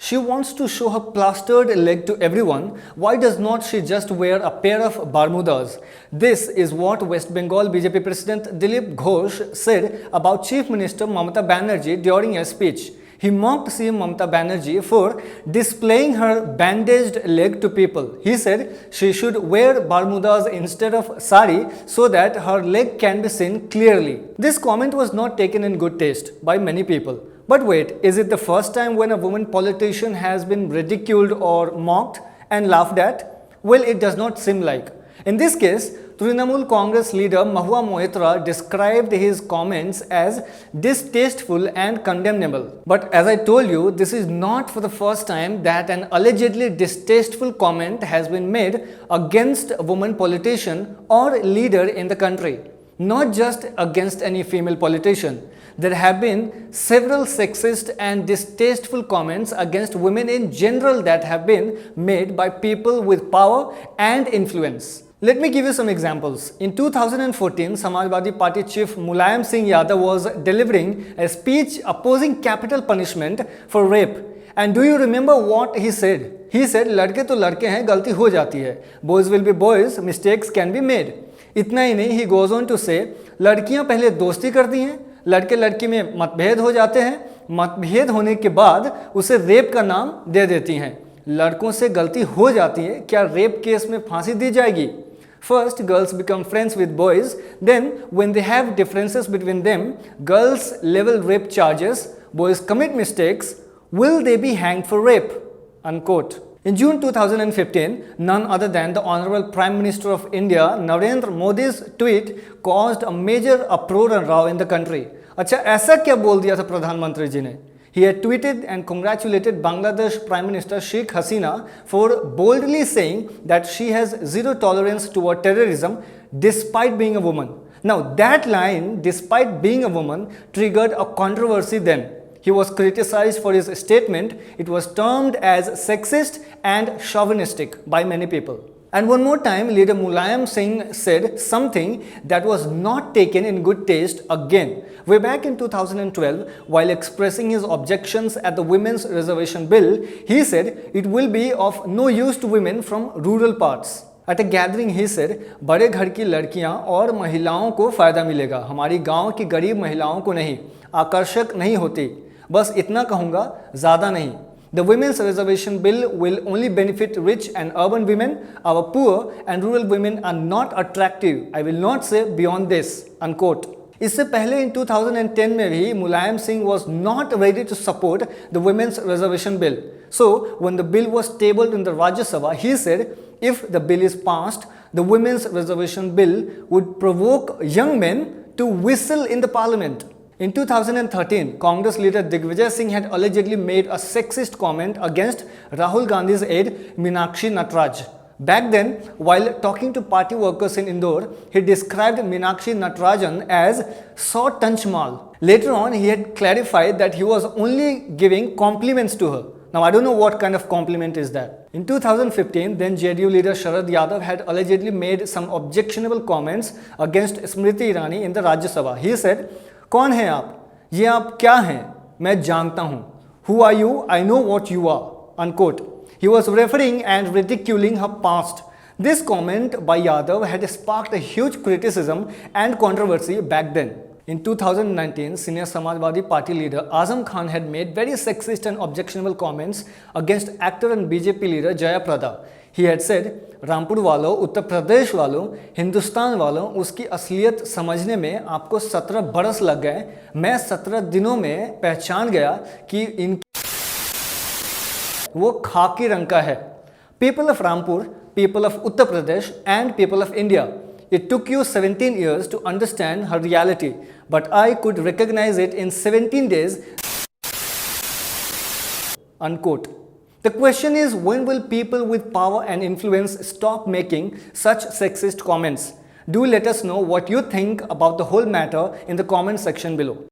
She wants to show her plastered leg to everyone. Why does not she just wear a pair of Bermudas? This is what West Bengal BJP President Dilip Ghosh said about Chief Minister Mamata Banerjee during a speech. He mocked CM Mamata Banerjee for displaying her bandaged leg to people. He said she should wear Bermudas instead of sari so that her leg can be seen clearly. This comment was not taken in good taste by many people. But wait, is it the first time when a woman politician has been ridiculed or mocked and laughed at? Well, it does not seem like. In this case, Trinamool Congress leader Mahua Moitra described his comments as distasteful and condemnable. But as I told you, this is not for the first time that an allegedly distasteful comment has been made against a woman politician or leader in the country. Not just against any female politician. There have been several sexist and distasteful comments against women in general that have been made by people with power and influence. Let me give you some examples. In 2014, Samajwadi Party chief Mulayam Singh Yadav was delivering a speech opposing capital punishment for rape. And do you remember what he said? He said, "लड़के तो लड़के हैं, गलती हो जाती है. Boys will be boys, mistakes can be made." इतना ही नहीं, he goes on to say, लड़कियां पहले दोस्ती करती हैं, लड़के लड़की में मतभेद हो जाते हैं, मतभेद होने के बाद उसे रेप का नाम दे देती हैं. लड़कों से गलती हो जाती है, क्या रेप केस में फांसी दी जाएगी? First, girls become friends with boys. Then, when they have differences between them, girls level rape charges. Boys commit mistakes. Will they be hanged for rape? Unquote. In June 2015, none other than the Honorable Prime Minister of India, Narendra Modi's tweet caused a major uproar and row in the country. अच्छा, ऐसा क्या बोल दिया था प्रधानमंत्री जी ने? He had tweeted and congratulated Bangladesh Prime Minister Sheikh Hasina for boldly saying that she has zero tolerance toward terrorism despite being a woman. Now that line, despite being a woman, triggered a controversy then. He was criticized for his statement. It was termed as sexist and chauvinistic by many people. And one more time, leader Mulayam Singh said something that was not taken in good taste again. Way back in 2012, while expressing his objections at the Women's Reservation Bill, he said it will be of no use to women from rural parts. At a gathering, he said, बड़े घर की लड़कियां और महिलाओं को फ़ायदा मिलेगा, हमारी गांव की गरीब महिलाओं को नहीं, आकर्षक नहीं होती. बस इतना कहूँगा, ज़्यादा नहीं. The Women's Reservation Bill will only benefit rich and urban women. Our poor and rural women are not attractive. I will not say beyond this. Unquote. इससे पहले in 2010 में भी Mulayam Singh was not ready to support the Women's Reservation Bill. So when the bill was tabled in the Rajya Sabha, he said if the bill is passed, the Women's Reservation Bill would provoke young men to whistle in the parliament. In 2013, Congress leader Digvijay Singh had allegedly made a sexist comment against Rahul Gandhi's aide Meenakshi Nataraj. Back then, while talking to party workers in Indore, he described Meenakshi Natarajan as "saw Tanchmal." Later on, he had clarified that he was only giving compliments to her. Now, I don't know what kind of compliment is that. In 2015, then JDU leader Sharad Yadav had allegedly made some objectionable comments against Smriti Irani in the Rajya Sabha. He said, कौन हैं आप? ये आप क्या हैं? मैं जानता हूँ. Who are you? I know what you are. Unquote. He was referring and ridiculing her past. This comment by Yadav had sparked a huge criticism and controversy back then. In 2019, senior Samajwadi Party leader Azam Khan had made very sexist and objectionable comments against actor and BJP leader Jayaprada. He had said, Rampur वालों, उत्तर प्रदेश वालों, हिंदुस्तान वालों, उसकी असलियत समझने में आपको 17 बरस लग गए. मैं 17 दिनों में पहचान गया कि इनकी वो खाकी रंग का है. People of Rampur, people of Uttar Pradesh and people of India. It took you 17 years to understand her reality, but I could recognize it in 17 days. Unquote. The question is, when will people with power and influence stop making such sexist comments? Do let us know what you think about the whole matter in the comment section below.